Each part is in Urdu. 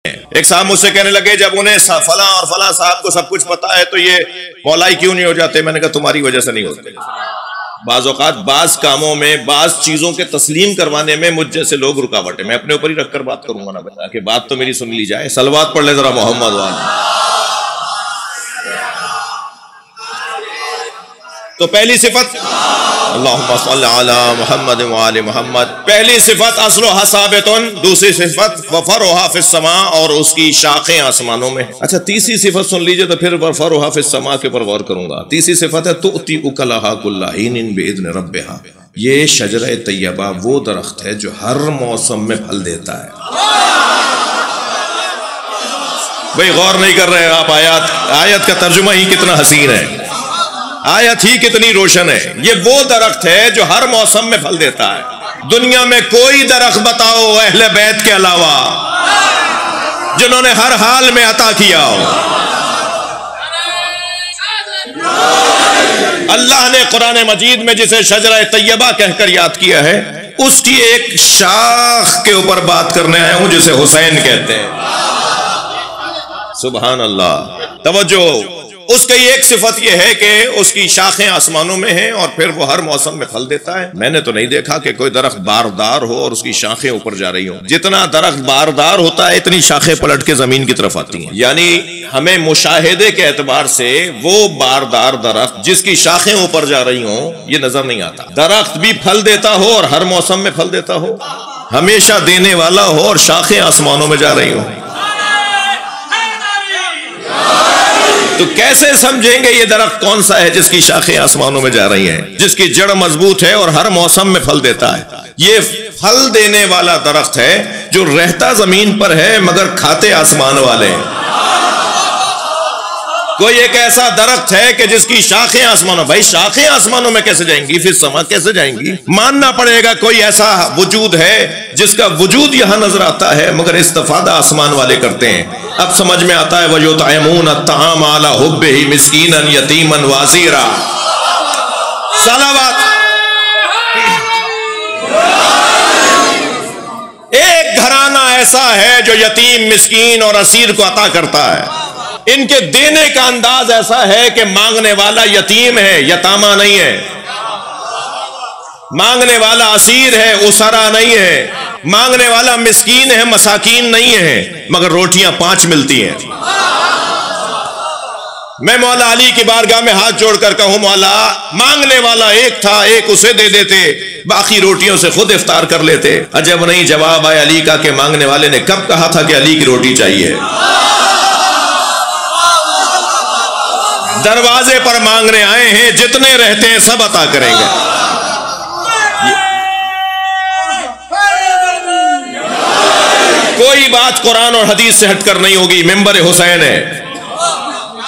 ایک صاحب مجھ سے کہنے لگے جب انہیں فلاں اور فلاں صاحب کو سب کچھ پتا ہے تو یہ مولائی کیوں نہیں ہو جاتے؟ میں نے کہا تمہاری وجہ سے نہیں ہوتے. بعض اوقات بعض کاموں میں بعض چیزوں کے تسلیم کروانے میں مجھ جیسے لوگ رکاوٹ ہے. میں اپنے اوپر ہی رکھ کر بات کروں گا نا بتا کہ بات تو میری سن لی جائے. صلوات پڑھ لے ذرا محمد والے. تو پہلی صفت اللہم صلی علی محمد وآل محمد. پہلی صفت اصلھا ثابت. دوسری صفت وفرعھا فی السماء، اور اس کی شاخیں آسمانوں میں. اچھا تیسری صفت سن لیجئے تو پھر وفرعھا فی السماء کے پر غور کروں گا. تیسری صفت ہے تؤتی اکلھا کل حین باذن ربھا. یہ شجرہ طیبہ وہ درخت ہے جو ہر موسم میں پھل دیتا ہے. بھئی غور نہیں کر رہے آپ. آیت کا ترجمہ ہی کتنا حسین ہے، آیت ہی کتنی روشن ہے. یہ وہ درخت ہے جو ہر موسم میں پھل دیتا ہے. دنیا میں کوئی درخت بتاؤ اہل بیت کے علاوہ جنہوں نے ہر حال میں عطا کیا ہو. اللہ نے قرآن مجید میں جسے شجرہ طیبہ کہہ کر یاد کیا ہے، اس کی ایک شاخ کے اوپر بات کرنے آیا ہوں جسے حسین کہتے ہیں. سبحان اللہ. توجہ. اس کی ایک صفت یہ ہے کہ اس کی شاخیں آسمانوں میں ہیں اور پھر وہ ہر موسم میں پھل دیتا ہے. میں نے تو نہیں دیکھا کہ کوئی درخت باردار ہو اور اس کی شاخیں اوپر جا رہی ہوں. جتنا درخت باردار ہوتا ہے اتنی شاخیں پلٹ کے زمین کی طرف آتی ہیں. یعنی ہمیں مشاہدے کے اعتبار سے وہ باردار درخت جس کی شاخیں اوپر جا رہی ہوں یہ نظر نہیں آتا. درخت بھی پھل دیتا ہو اور ہر موسم میں پھل دیتا ہو، ہمیشہ دینے والا ہو اور شاخیں آسمانوں میں جا رہی ہوں. تو کیسے سمجھیں گے یہ درخت کون سا ہے جس کی شاخیں آسمانوں میں جا رہی ہیں، جس کی جڑ مضبوط ہے اور ہر موسم میں پھل دیتا ہے؟ یہ پھل دینے والا درخت ہے جو رہتا زمین پر ہے مگر کھاتے آسمان والے ہیں. کوئی ایک ایسا درخت ہے کہ جس کی شاخیں آسمانوں، بھائی شاخیں آسمانوں میں کیسے جائیں گی؟ پھر سما کیسے جائیں گی؟ ماننا پڑے گا کوئی ایسا وجود ہے جس کا وجود یہاں نظر آتا ہے مگر استفادہ آسمان والے کرتے ہیں. اب سمجھ میں آتا ہے وَيُطْعِمُونَ الطَّعَامَ عَلَىٰ حُبِّهِ مِسْكِينًا يَتِيمًا وَاسِيرًا. صلوات. ایک گھرانہ ایسا ہے جو یتیم، مسکین اور اسیر کو عطا کرتا ہے. ان کے دینے کا انداز ایسا ہے کہ مانگنے والا یتیم ہے، یتامہ نہیں ہے. مانگنے والا اسیر ہے، اسرا نہیں ہے. مانگنے والا مسکین ہے، مساکین نہیں ہے، مگر روٹیاں 5 ملتی ہیں. میں مولا علی کی بارگاہ میں ہاتھ جوڑ کر کہوں مولا مانگنے والا ایک تھا، ایک اسے دے دیتے، باقی روٹیوں سے خود افطار کر لیتے. عجب نہیں جواب آئے علی کا کہ مانگنے والے نے کب کہا تھا کہ علی کی روٹی چاہیے. دروازے پر مانگنے آئے ہیں، جتنے رہتے ہیں سب عطا کریں گے. کوئی بات قرآن اور حدیث سے ہٹ کر نہیں ہوگی. ممبر حسین ہے،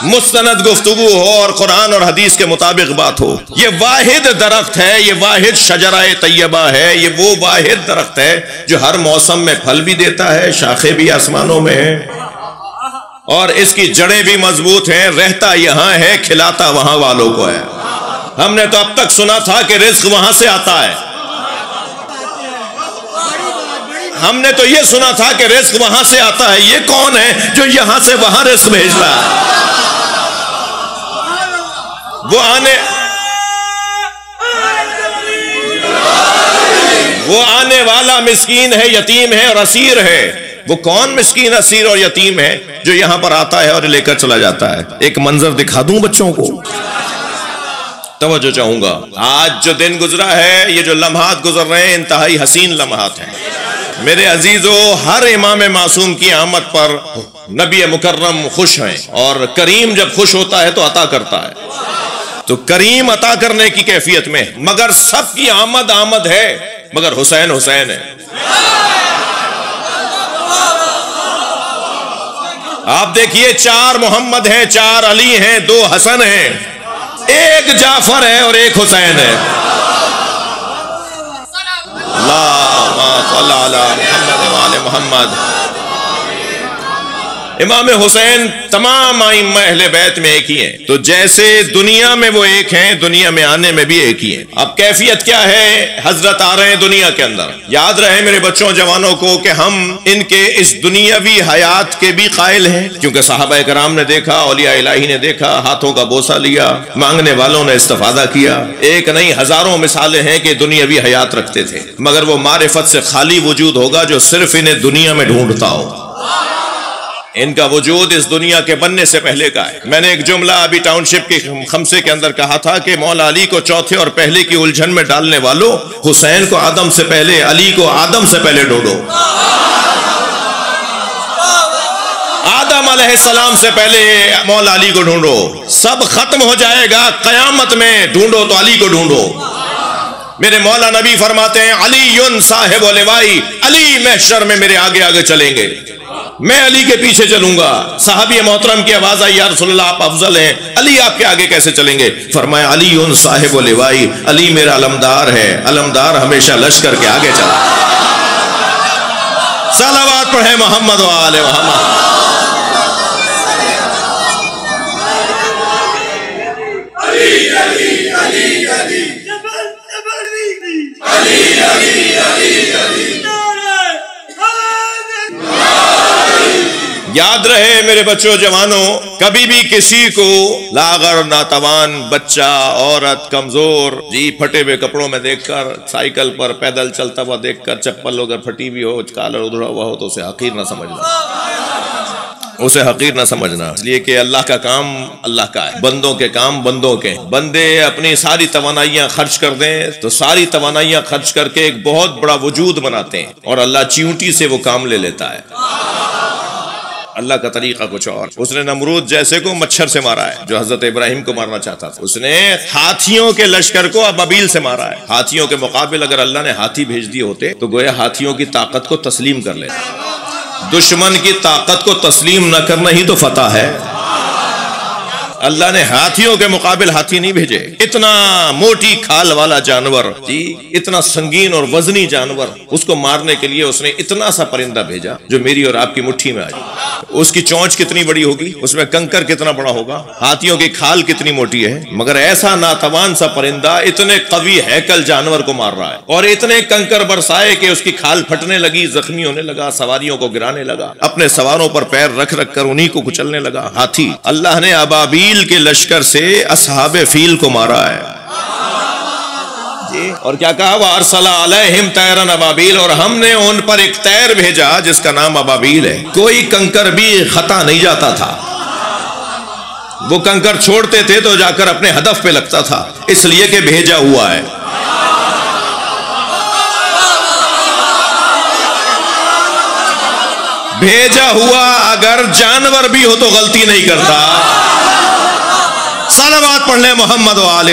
مستند گفتگو ہو اور قرآن اور حدیث کے مطابق بات ہو. یہ واحد درخت ہے، یہ واحد شجرہ طیبہ ہے. یہ وہ واحد درخت ہے جو ہر موسم میں پھل بھی دیتا ہے، شاخیں بھی آسمانوں میں ہیں اور اس کی جڑیں بھی مضبوط ہیں. رہتا یہاں ہے، کھلاتا وہاں والوں کو ہے. ہم نے تو اب تک سنا تھا کہ رزق وہاں سے آتا ہے. ہم نے تو یہ سنا تھا کہ رزق وہاں سے آتا ہے. یہ کون ہے جو یہاں سے وہاں رزق بھیج رہا ہے؟ وہ آنے والا مسکین ہے، یتیم ہے اور اسیر ہے. وہ کون مسکین، اسیر اور یتیم ہے جو یہاں پر آتا ہے اور لے کر چلا جاتا ہے؟ ایک منظر دکھا دوں بچوں کو. توجہ چاہوں گا. آج جو دن گزرا ہے، یہ جو لمحات گزر رہے ہیں، انتہائی حسین لمحات ہیں. میرے عزیزو، ہر امام معصوم کی آمد پر نبی مکرم خوش ہیں، اور کریم جب خوش ہوتا ہے تو عطا کرتا ہے. تو کریم عطا کرنے کی کیفیت میں، مگر سب کی آمد ہے، مگر حسین حسین ہے. آپ دیکھیے 4 محمد ہیں، 4 علی ہیں، 2 حسن ہیں، 1 جعفر ہے اور 1 حسین ہے. اللہم صلی علی محمد وآل محمد. امام حسین تمام ائمہ اہل بیت میں ایک ہی ہیں، تو جیسے دنیا میں وہ ایک ہیں، دنیا میں آنے میں بھی ایک ہی ہیں۔ اب کیفیت کیا ہے؟ حضرت آ رہے ہیں دنیا کے اندر۔ یاد رہے میرے بچوں جوانوں کو کہ ہم ان کے اس دنیاوی حیات کے بھی قائل ہیں، کیونکہ صحابہ کرام نے دیکھا، اولیاء الہی نے دیکھا، ہاتھوں کا بوسہ لیا، مانگنے والوں نے استفادہ کیا۔ ایک نہیں ہزاروں مثالیں ہیں کہ دنیاوی حیات رکھتے تھے، مگر وہ معرفت سے خالی وجود ہوگا جو صرف انہیں دنیا میں ڈھونڈتا ہو۔ ان کا وجود اس دنیا کے بننے سے پہلے کا ہے۔ میں نے ایک جملہ ابھی ٹاؤن شپ کے خمسے کے اندر کہا تھا کہ مولا علی کو چوتھے اور پہلے کی الجھن میں ڈالنے والوں، حسین کو آدم سے پہلے، علی کو آدم سے پہلے ڈھونڈو۔ آدم علیہ السلام سے پہلے مولا علی کو ڈھونڈو، سب ختم ہو جائے گا، قیامت میں ڈھونڈو تو علی کو ڈھونڈو۔ میرے مولا نبی فرماتے ہیں علی صاحب لوائی، علی محشر میں میرے آگے آگے چلیں گے، میں علی کے پیچھے چلوں گا۔ صحابی محترم کی آواز آئی یا رسول اللہ آپ افضل ہیں، علی آپ کے آگے کیسے چلیں گے؟ فرمایا علی صاحب لوائی، علی میرا علمدار ہے، علمدار ہمیشہ لشکر کے آگے چلا۔ صلوات پڑھیں محمد و آل محمد۔ یاد رہے میرے بچوں جوانوں، کبھی بھی کسی کو لاغر، ناتوان، بچہ، عورت، کمزور، پھٹے ہوئے کپڑوں میں دیکھ کر، سائیکل پر پیدل چلتا ہوا دیکھ کر، چپل اگر پھٹی ہوئی ہو، کالر ادھڑا ہوا ہو تو اسے حقیر نہ سمجھنا، اسے حقیر نہ سمجھنا، اس لیے کہ اللہ کا کام اللہ کا ہے، بندوں کے کام بندوں کے۔ بندے اپنی ساری توانائیاں خرچ کر دیں تو ساری توانائیاں خرچ کر کے ایک بہت بڑا وجود بناتے ہیں، اور اللہ چیونٹی سے وہ کام لے لیتا ہے۔ اللہ کا طریقہ کچھ اور۔ اس نے نمرود جیسے کو مچھر سے مارا ہے جو حضرت ابراہیم کو مارنا چاہتا تھا۔ اس نے ہاتھیوں کے لشکر کو ابابیل سے مارا ہے۔ ہاتھیوں کے مقابل اگر اللہ نے ہاتھی بھیج دیے ہوتے تو گویا ہاتھیوں کی طاقت کو تسلیم کر لیتے۔ دشمن کی طاقت کو تسلیم نہ کرنا ہی تو فتح ہے۔ اللہ نے ہاتھیوں کے مقابل ہاتھی نہیں بھیجے، اتنا موٹی کھال والا جانور، اتنا سنگین اور وزنی جانور، اس کو مارنے کے لیے اس نے اتنا سا پرندہ بھیجا جو میری اور آپ کی مٹھی میں آ جائے۔ اس کی چونچ کتنی بڑی ہوگی، اس میں کنکر کتنا بڑا ہوگا، ہاتھیوں کی کھال کتنی موٹی ہے، مگر ایسا ناتوان سا پرندہ اتنے قوی ہیکل جانور کو مار رہا ہے، اور اتنے کنکر برسائے کہ اس کی کھال پھٹنے لگی، زخمی ہونے لگا، سواریوں کو گرانے لگا، اپنے سواروں پر پیر رکھ رکھ کر انہی کو کچلنے لگا۔ ہاتھی، اللہ نے ابابیل کے لشکر سے اصحاب فیل کو مارا ہے، اور کیا کہا وَأَرْسَلَ عَلَيْهِمْ طَيْرًا أَبَابِيلَ، اور ہم نے ان پر ایک طیر بھیجا جس کا نام ابابیل ہے۔ کوئی کنکر بھی خطا نہیں جاتا تھا، وہ کنکر چھوڑتے تھے تو جا کر اپنے ہدف پہ لگتا تھا، اس لیے کہ بھیجا ہوا ہے۔ بھیجا ہوا اگر جانور بھی ہو تو غلطی نہیں کرتا۔ صلوات پڑھ لیں محمد و آل